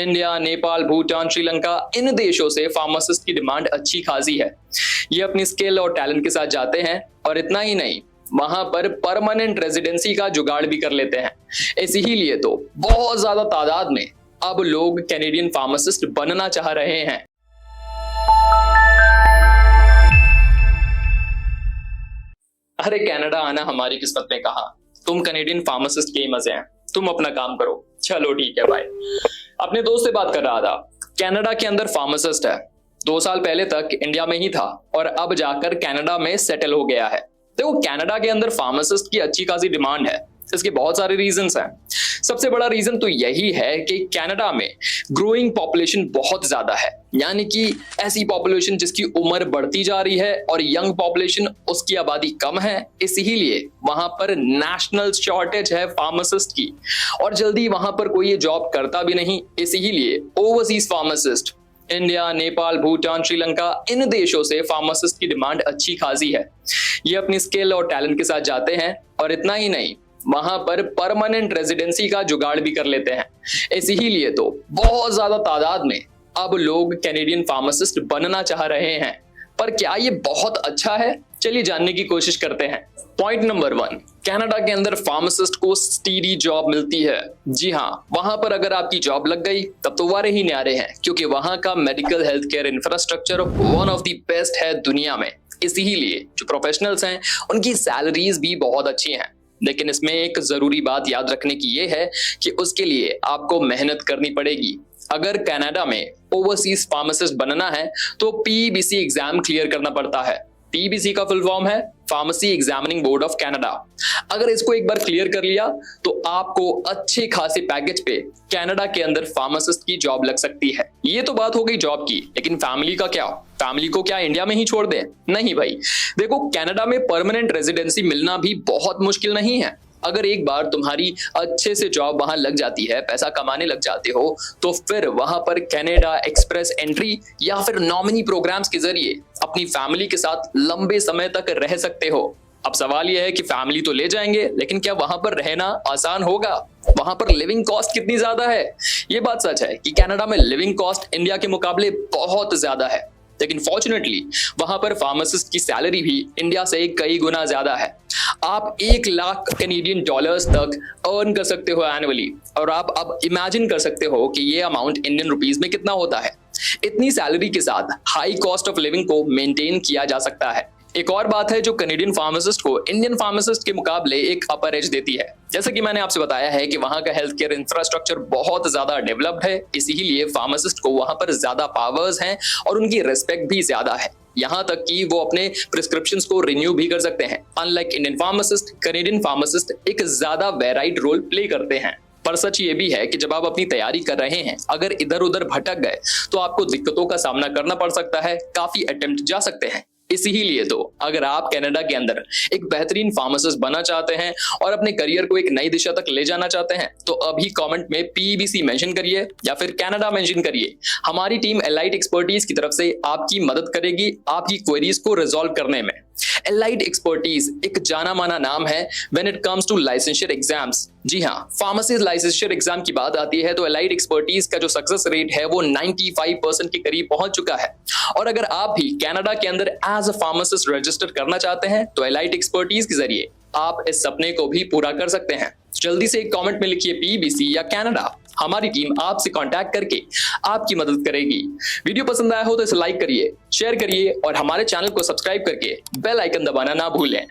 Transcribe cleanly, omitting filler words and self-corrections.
India, Nepal, Bhutan, Sri Lanka, इन देशों से फार्मासिस्ट की डिमांड अच्छी खासी है। ये अपनी स्किल और टैलेंट के साथ जाते हैं और इतना ही नहीं, वहां पर परमानेंट रेजिडेंसी का जुगाड़ भी कर लेते हैं। इसीलिए तो बहुत ज्यादा तादाद में अब लोग कैनेडियन फार्मासिस्ट बनना चाह रहे हैं। अरे कनाडा आना हमारी किस्मत में कहा, तुम कैनेडियन फार्मासिस्ट के ही मजे हैं, तुम अपना काम करो। चलो ठीक है भाई। अपने दोस्त से बात कर रहा था, कनाडा के अंदर फार्मासिस्ट है, 2 साल पहले तक इंडिया में ही था और अब जाकर कनाडा में सेटल हो गया है। देखो कनाडा के अंदर फार्मासिस्ट की अच्छी खासी डिमांड है, इसके बहुत सारे रीजंस हैं। सबसे बड़ा रीजन तो यही है कि कनाडा में ग्रोइंग पॉपुलेशन बहुत ज्यादा है, यानी कि ऐसी पॉपुलेशन जिसकी उम्र बढ़ती जा रही है और यंग पॉपुलेशन उसकी आबादी कम है। इसीलिए वहां पर नेशनल शॉर्टेज है फार्मासिस्ट की और जल्दी वहां पर कोई ये जॉब करता भी नहीं। इसीलिए overseas pharmacist India, Nepal, Bhutan, Sri Lanka, इन देशों से फार्मासिस्ट की डिमांड अच्छी खासी है। ये अपनी स्किल और टैलेंट के साथ जाते हैं और इतना ही नहीं, वहां पर परमानेंट रेजिडेंसी का जुगाड़ भी कर लेते हैं। इसीलिए तो बहुत ज्यादा तादाद में अब लोग कैनेडियन फार्मासिस्ट बनना चाह रहे हैं। पर क्या ये बहुत अच्छा है? चलिए जानने की कोशिश करते हैं। पॉइंट नंबर 1, कनाडा के अंदर फार्मासिस्ट को स्टीडी जॉब मिलती है। जी हाँ, वहां पर अगर आपकी जॉब लग गई तब तो वारे ही न्यारे हैं, क्योंकि वहां का medical health care infrastructure one of the best है दुनिया में। इसीलिए जो प्रोफेशनल्स हैं उनकी सैलरीज भी बहुत अच्छी हैं। लेकिन इसमें एक जरूरी बात याद रखने की ये है कि उसके लिए आपको मेहनत करनी पड़ेगी। अगर कनाडा में ओवरसीज फार्मासिस्ट बनना है तो पीबीसी एग्जाम क्लियर करना पड़ता है। पीबीसी का फुल फॉर्म है pharmacy examining board of Canada. अगर इसको एक बार क्लियर कर लिया तो आपको अच्छे खासे पैकेज पे कनाडा के अंदर फार्मासिस्ट की जॉब लग सकती है। ये तो बात हो गई जॉब की, लेकिन फैमिली का क्या? फैमिली को क्या इंडिया में ही छोड़ दें? नहीं भाई, देखो कनाडा में परमानेंट रेजिडेंसी मिलना भी बहुत मुश्किल नहीं है। अगर एक बार तुम्हारी अच्छे से जॉब वहां लग जाती है, पैसा कमाने लग जाते हो, तो फिर वहां पर कनाडा एक्सप्रेस एंट्री या फिर नॉमिनी प्रोग्राम्स के जरिए अपनी फैमिली के साथ लंबे समय तक रह सकते हो। अब सवाल यह है कि फैमिली तो ले जाएंगे, लेकिन क्या वहां पर रहना आसान होगा? वहां पर लिविंग कॉस्ट कितनी ज्यादा है? ये बात सच है कि कनाडा में लिविंग कॉस्ट इंडिया के मुकाबले बहुत ज्यादा है, लेकिन फॉर्चुनेटली वहां पर फार्मासिस्ट की सैलरी भी इंडिया से कई गुना ज्यादा है। आप 1 लाख कैनेडियन डॉलर्स तक अर्न कर सकते हो एनुअली, और आप अब इमेजिन कर सकते हो कि ये अमाउंट इंडियन रुपीस में कितना होता है। इतनी सैलरी के साथ हाई कॉस्ट ऑफ लिविंग को मेंटेन किया जा सकता है। एक और बात है जो कैनेडियन फार्मासिस्ट को इंडियन फार्मासिस्ट के मुकाबले एक अपर एज देती है। जैसे कि मैंने आपसे बताया है कि वहां का हेल्थ केयर इंफ्रास्ट्रक्चर बहुत ज्यादा डेवलप्ड है, इसीलिए फार्मासिस्ट को वहां पर ज्यादा पावर्स हैं और उनकी रिस्पेक्ट भी ज्यादा है। यहां तक कि वो अपने प्रिस्क्रिप्शंस को रिन्यू भी कर सकते हैं। Unlike Indian pharmacist, Canadian pharmacist एक ज्यादा वेराइड रोल प्ले करते हैं। पर सच ये भी है कि जब आप अपनी तैयारी कर रहे हैं, अगर इधर उधर भटक गए तो आपको दिक्कतों का सामना करना पड़ सकता है, काफी अटेम्प्ट जा सकते हैं। इसीलिए तो अगर आप कनाडा के अंदर एक बेहतरीन फार्मासिस्ट बनना चाहते हैं और अपने करियर को एक नई दिशा तक ले जाना चाहते हैं, तो अभी कमेंट में पीबीसी मेंशन करिए या फिर कनाडा मेंशन करिए। हमारी टीम एलाइट एक्सपर्टीज की तरफ से आपकी मदद करेगी आपकी क्वेरीज को रिजॉल्व करने में। एलाइट एक्सपर्टीज एक जाना माना नाम है when it comes to licensure exams. जी हाँ, फार्मेसी लाइसेंशियर एग्जाम की बात आती है तो एलाइट एक्सपर्टीज का जो सक्सेस रेट है वो 95% के करीब पहुंच चुका है। और अगर आप भी कनाडा के अंदर एज अ फार्मासिस्ट रजिस्टर करना चाहते हैं तो एलाइट एक्सपर्टीज के जरिए आप इस सपने को भी पूरा कर सकते हैं। जल्दी से एक कमेंट में लिखिए पीबीसी या कनाडा, हमारी टीम आपसे कांटेक्ट करके आपकी मदद करेगी। वीडियो पसंद आया हो तो इसे लाइक करिए, शेयर करिए और हमारे चैनल को सब्सक्राइब करके बेल आइकन दबाना ना भूलें।